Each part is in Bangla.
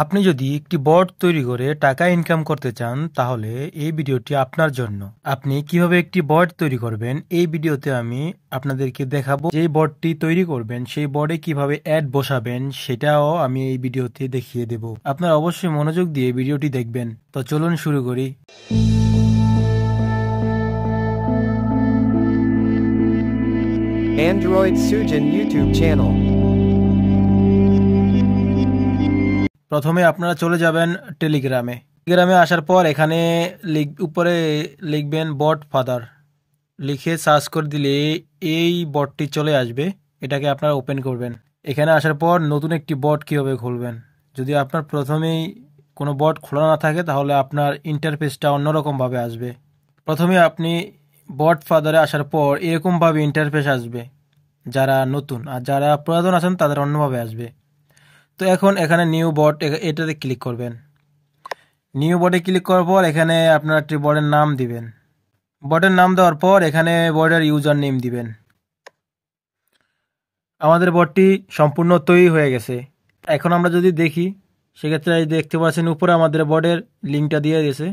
আপনি যদি একটি বট তৈরি করে টাকা ইনকাম করতে চান তাহলে এই ভিডিওটি আপনার জন্য। আপনি কিভাবে একটি বট তৈরি করবেন এই ভিডিওতে আমি আপনাদেরকে দেখাবো। যে বটটি তৈরি করবেন সেই বটে কিভাবে অ্যাড বসাবেন সেটাও আমি এই ভিডিওতে দেখিয়ে দেব। আপনারা অবশ্যই মনোযোগ দিয়ে ভিডিওটি দেখবেন। তো চলুন শুরু করি। Android Sujin YouTube channel. প্রথমে আপনারা চলে যাবেন টেলিগ্রামে। টেলিগ্রামে আসার পর এখানে উপরে লিখবেন বট ফাদার, লিখে সার্চ করে দিলে এই বটটি চলে আসবে। এটাকে আপনারা ওপেন করবেন। এখানে আসার পর নতুন একটি বট কীভাবে খুলবেন, যদি আপনার প্রথমেই কোনো বট খোলা না থাকে তাহলে আপনার ইন্টারফেসটা অন্যরকমভাবে আসবে। প্রথমে আপনি বট ফাদারে আসার পর এরকমভাবে ইন্টারফেস আসবে যারা নতুন, আর যারা পুরাতন আছেন তাদের অন্যভাবে আসবে। তো এখন এখানে নিউ বট এটাতে ক্লিক করবেন। নিউ বটে ক্লিক করার পর এখানে আপনার একটি বটের নাম দিবেন। বটের নাম দেওয়ার পর এখানে বটের ইউজার নেম দিবেন। আমাদের বটটি সম্পূর্ণ তৈরি হয়ে গেছে। এখন আমরা যদি দেখি সেক্ষেত্রে দেখতে পাচ্ছেন উপরে আমাদের বটের লিঙ্কটা দিয়ে দিয়েছে।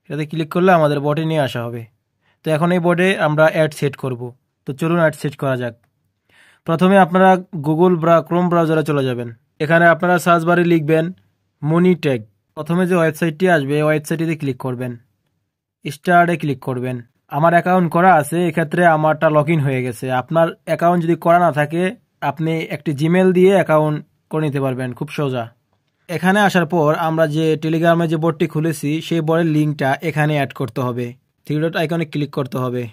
এটাতে ক্লিক করলে আমাদের বটে নিয়ে আসা হবে। তো এখন এই বটে আমরা অ্যাড সেট করব। তো চলুন অ্যাড সেট করা যাক। প্রথমে আপনারা গুগল ক্রোম ব্রাউজারে চলে যাবেন। এখানে আপনারা সার্চ বারে লিখবেন মনিট্যাগ। প্রথমে যে ওয়েবসাইটটি আসবে এই ওয়েবসাইটটিতে ক্লিক করবেন, স্টার্টে ক্লিক করবেন। আমার অ্যাকাউন্ট করা আছে, এক্ষেত্রে আমারটা লগ ইন হয়ে গেছে। আপনার অ্যাকাউন্ট যদি করা না থাকে আপনি একটি জিমেল দিয়ে অ্যাকাউন্ট করে নিতে পারবেন, খুব সোজা। এখানে আসার পর আমরা যে টেলিগ্রামে যে বোর্ডটি খুলেছি সেই বোর্ডের লিঙ্কটা এখানে অ্যাড করতে হবে। থ্রি ডট আইকনে ক্লিক করতে হবে।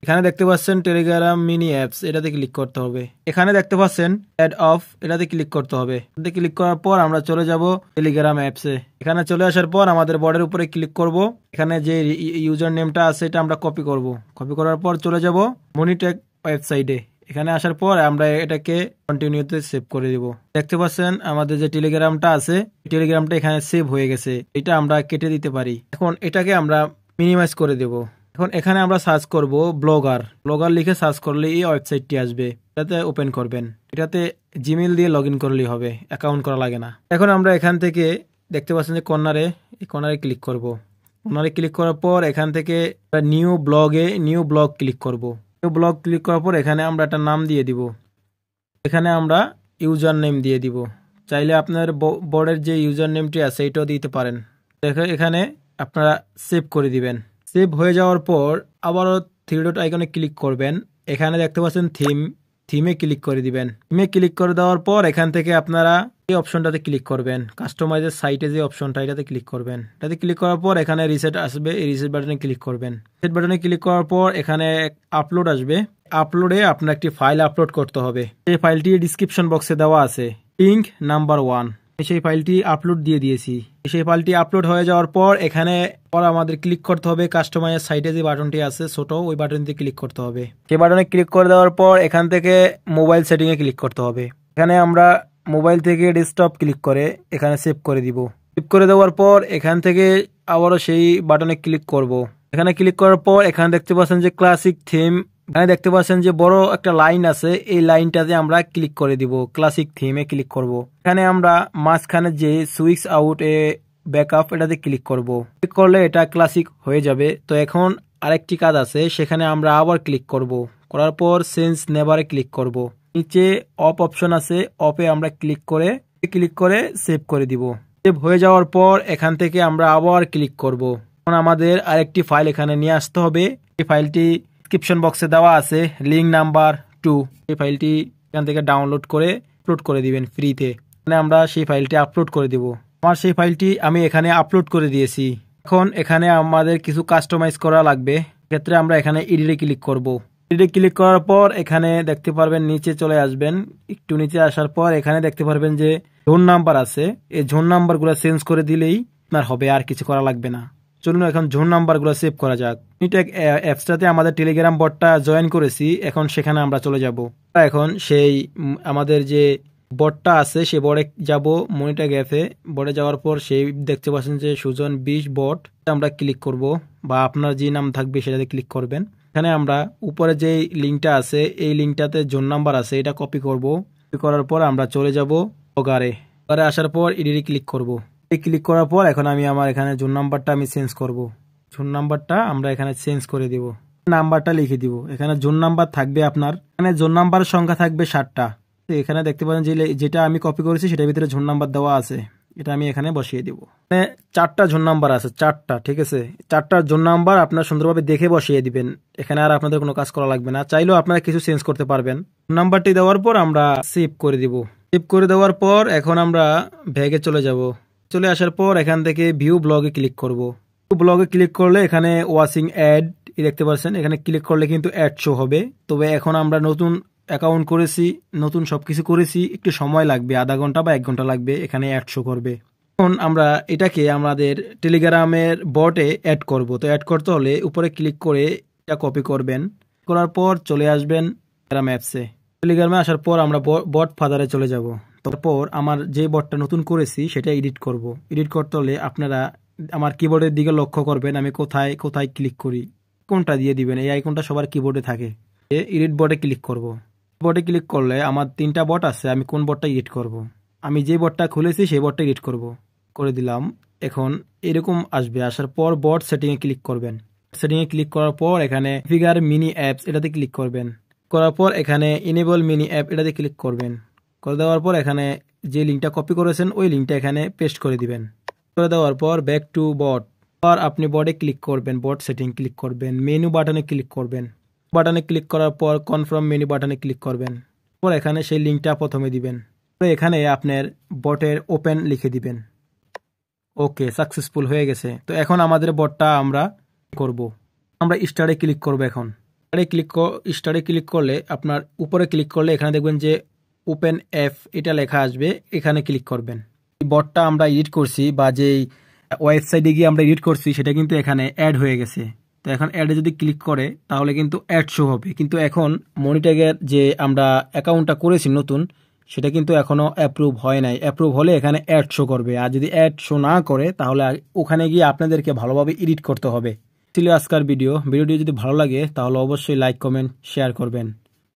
এখানে দেখতে পাচ্ছেন টেলিগ্রাম মিনি অ্যাপস, এটাতে ক্লিক করতে হবে। এখানে দেখতে পাচ্ছেন অ্যাড অফ, এটাতে ক্লিক করতে হবে। এটাতে ক্লিক করার পর আমরা চলে যাব টেলিগ্রাম অ্যাপসে। এখানে চলে আসার পর আমাদের বর্ডের উপরে ক্লিক করব। এখানে যে ইউজার নেমটা আছে এটা আমরা কপি করব। কপি করার পর চলে যাব মনিট্যাগ ওয়েবসাইটে। এখানে আসার পর আমরা এটাকে কন্টিনিউতে সেভ করে দিব। দেখতে পাচ্ছেন আমাদের যে টেলিগ্রামটা আছে টেলিগ্রামটা এখানে সেভ হয়ে গেছে। এটা আমরা কেটে দিতে পারি। এখন এটাকে আমরা মিনিমাইজ করে দেব। এখন এখানে আমরা সার্চ করব ব্লগার লিখে সার্চ করলে এই ওয়েবসাইটটি আসবে। এটাতে ওপেন করবেন। এটাতে জিমেল দিয়ে লগ ইন করলেই হবে, অ্যাকাউন্ট করা লাগে না। এখন আমরা এখান থেকে দেখতে পাচ্ছেন যে কর্নারে ক্লিক করব। কর্নারে ক্লিক করার পর এখান থেকে নিউ ব্লগ ক্লিক করব। নিউ ব্লগ ক্লিক করার পর এখানে আমরা একটা নাম দিয়ে দিব। এখানে আমরা ইউজার নেম দিয়ে দিব। চাইলে আপনার বোর্ডের যে ইউজার নেমটি আছে এটাও দিতে পারেন। এখানে আপনারা সেভ করে দিবেন। সেভ হয়ে যাওয়ার পর আবারও থ্রি ডট আইকনে ক্লিক করবেন। এখানে দেখতে পাচ্ছেন থিমে ক্লিক করে দিবেন। থিমে ক্লিক করে দেওয়ার পর এখান থেকে আপনারা এই অপশনটাতে ক্লিক করবেন। কাস্টমাইজের সাইটে যে অপশনটা এটাতে ক্লিক করবেন। এটাতে ক্লিক করার পর এখানে রিসেট আসবে, এই রিসেট বাটনে ক্লিক করবেন। রিসেট বাটনে ক্লিক করার পর এখানে আপলোড আসবে। আপলোডে আপনার একটি ফাইল আপলোড করতে হবে। এই ফাইলটি ডিসক্রিপশন বক্সে দেওয়া আছে, পিঙ্ক নাম্বার 1। সেই ফাইলটি আপলোড দিয়ে দিয়েছি। সেই ফাইলটি আপলোড হয়ে যাওয়ার পর এখানে আমাদের ক্লিক করতে হবে কাস্টমাইজের সাইটে যে বাটনটি আছে ছোট, ওই বাটনটি ক্লিক করতে হবে। সেই বাটনে ক্লিক করে দেওয়ার পর এখান থেকে মোবাইল সেটিংয়ে ক্লিক করতে হবে। এখানে আমরা মোবাইল থেকে ডেস্কটপ ক্লিক করে এখানে সেভ করে দিব। সেভ করে দেওয়ার পর এখান থেকে আবারও সেই বাটনে ক্লিক করব। এখানে ক্লিক করার পর এখানে দেখতে পাচ্ছেন যে ক্লাসিক থিম, এখানে দেখতে পাচ্ছেন যে বড় একটা লাইন আছে, এই লাইনটাতে আমরা ক্লিক করে দিব। ক্লাসিক থিমে ক্লিক করব। এখানে আমরা মাঝখানে যে সুইচ আউট এ ব্যাকআপ এটাতে ক্লিক করব। ক্লিক করলে এটা ক্লাসিক হয়ে যাবে। তো এখন আরেকটি কাজ আছে, সেখানে আমরা আবার ক্লিক করব। করার পর চেঞ্জ নেভারে ক্লিক করব। নিচে অফ অপশন আছে, অফে আমরা ক্লিক করে সেভ করে দিব। সেভ হয়ে যাওয়ার পর এখান থেকে আমরা আবার ক্লিক করব। এখন আমাদের আরেকটি ফাইল এখানে নিয়ে আসতে হবে। এই ফাইলটি ডিসক্রিপশন বক্সে দেওয়া আছে, লিঙ্ক নাম্বার 2। এই ফাইলটি এখান থেকে ডাউনলোড করে আপলোড করে দিবেন ফ্রিতে। মানে আমরা সেই ফাইলটি আপলোড করে দিব। আমার সেই ফাইলটি আমি এখানে আপলোড করে দিয়েছি। এখন এখানে আমাদের কিছু কাস্টমাইজ করা লাগবে। সেক্ষেত্রে আমরা এখানে এডিটে ক্লিক করব। এডিটে ক্লিক করার পর এখানে দেখতে পারবেন নিচে চলে আসবেন। একটু নিচে আসার পর এখানে দেখতে পারবেন যে জোন নাম্বার আছে, এই জোন নাম্বারগুলো চেঞ্জ করে দিলেই আপনার হবে, আর কিছু করা লাগবে না। চলুন এখন জোন নাম্বারগুলো সেভ করা যাক। মনিট্যাগ অ্যাপসটাতে আমাদের টেলিগ্রাম বটটা জয়েন করেছি, এখন সেখানে আমরা চলে যাব। এখন সেই আমাদের যে বটটা আছে সে বটে যাব। মনিট্যাগ অ্যাপে বটে যাওয়ার পর সেই দেখতে পাচ্ছেন যে সুজন 20 বট, আমরা ক্লিক করব, বা আপনার যে নাম থাকবে সেটাতে ক্লিক করবেন। এখানে আমরা উপরে যে লিঙ্কটা আছে এই লিঙ্কটাতে জোন নাম্বার আছে, এটা কপি করব। কপি করার পর আমরা চলে যাব ব্লগারে। পরে আসার পর এডিটে ক্লিক করব। ক্লিক করার পর এখন আমি আমার এখানে জোন নাম্বারটা আমি চেঞ্জ করব। জোন নাম্বারটা আমরা এখানে চেঞ্জ করে দিব, নাম্বারটা লিখে দিব। এখানে জোন নাম্বার থাকবে আপনার, এখানে জোন নাম্বার সংখ্যা থাকবে 7টা। এখানে দেখতে পারেন যে যেটা আমি কপি করেছি সেটার ভিতরে জোন নাম্বার দেওয়া আছে, এটা আমি এখানে বসিয়ে দিব। এখানে 4টা জোন নাম্বার আছে, 4টা, ঠিক আছে। 4টা জোন নাম্বার আপনারা সুন্দরভাবে দেখে বসিয়ে দিবেন, এখানে আর আপনাদের কোনো কাজ করা লাগবে না। চাইলেও আপনারা কিছু চেঞ্জ করতে পারবেন। নাম্বারটি দেওয়ার পর আমরা সেভ করে দিব। সেভ করে দেওয়ার পর এখন আমরা ব্যাগে চলে যাব। চলে আসার পর এখান থেকে ভিউ ব্লগে ক্লিক করব। ব্লগে ক্লিক করলে এখানে ওয়াচিং অ্যাড দেখতে পাচ্ছেন, এখানে ক্লিক করলে কিন্তু অ্যাড শো হবে। তবে এখন আমরা নতুন অ্যাকাউন্ট করেছি, নতুন সবকিছু করেছি, একটু সময় লাগবে, আধা ঘন্টা বা 1 ঘন্টা লাগবে, এখানে অ্যাড শো করবে। এখন আমরা এটাকে আমাদের টেলিগ্রামের বটে অ্যাড করব। তো অ্যাড করতে হলে উপরে ক্লিক করে এটা কপি করবেন, করার পর চলে আসবেন টেলিগ্রাম অ্যাপসে। টেলিগ্রামে আসার পর আমরা বট ফাদারে চলে যাব। তারপর আমার যে বটটা নতুন করেছি সেটা এডিট করব। এডিট করতে হলে আপনারা আমার কিবোর্ডের দিকে লক্ষ্য করবেন, আমি কোথায় কোথায় ক্লিক করি, কোনটা দিয়ে দিবেন। এই আইকনটা সবার কিবোর্ডে থাকে। এডিট বটে ক্লিক করব। বটে ক্লিক করলে আমার 3টা বট আছে, আমি কোন বটটা এডিট করব। আমি যে বটটা খুলেছি সেই বটটা এডিট করব, করে দিলাম। এখন এরকম আসবে, আসার পর বট সেটিংয়ে ক্লিক করবেন। সেটিংয়ে ক্লিক করার পর এখানে ফিগার মিনি অ্যাপস এটাতে ক্লিক করবেন, করার পর এখানে ইনেবল মিনি অ্যাপ এটাতে ক্লিক করবেন। করে দেওয়ার পর এখানে যে লিঙ্কটা কপি করেছেন ওই লিঙ্কটা এখানে পেস্ট করে দিবেন। করে দেওয়ার পর ব্যাক টু বট, আর আপনি বটে ক্লিক করবেন, বট সেটিং ক্লিক করবেন, মেনু বাটনে ক্লিক করবেন। বাটনে ক্লিক করার পর কনফার্ম মেনু বাটনে ক্লিক করবেন। পর এখানে সেই লিঙ্কটা প্রথমে দিবেন, এখানে আপনার বটের ওপেন লিখে দিবেন। ওকে, সাকসেসফুল হয়ে গেছে। তো এখন আমাদের বটটা আমরা করব, আমরা স্টারে ক্লিক করব। এখন স্টারে ক্লিক করলে আপনার উপরে ক্লিক করলে এখানে দেখবেন যে ওপেন অ্যাপ এটা লেখা আসবে, এখানে ক্লিক করবেন। এই বটটা আমরা এডিট করছি বা যেই ওয়েবসাইটে গিয়ে আমরা এডিট করছি সেটা কিন্তু এখানে অ্যাড হয়ে গেছে। তো এখন অ্যাডে যদি ক্লিক করে তাহলে কিন্তু অ্যাড শো হবে, কিন্তু এখন মনিট্যাগের যে আমরা অ্যাকাউন্টটা করেছি নতুন সেটা কিন্তু এখনো অ্যাপ্রুভ হয় নাই। অ্যাপ্রুভ হলে এখানে অ্যাড শো করবে, আর যদি অ্যাড শো না করে তাহলে ওখানে গিয়ে আপনাদেরকে ভালোভাবে এডিট করতে হবে। ছিল আজকের ভিডিওটি যদি ভালো লাগে তাহলে অবশ্যই লাইক, কমেন্ট, শেয়ার করবেন।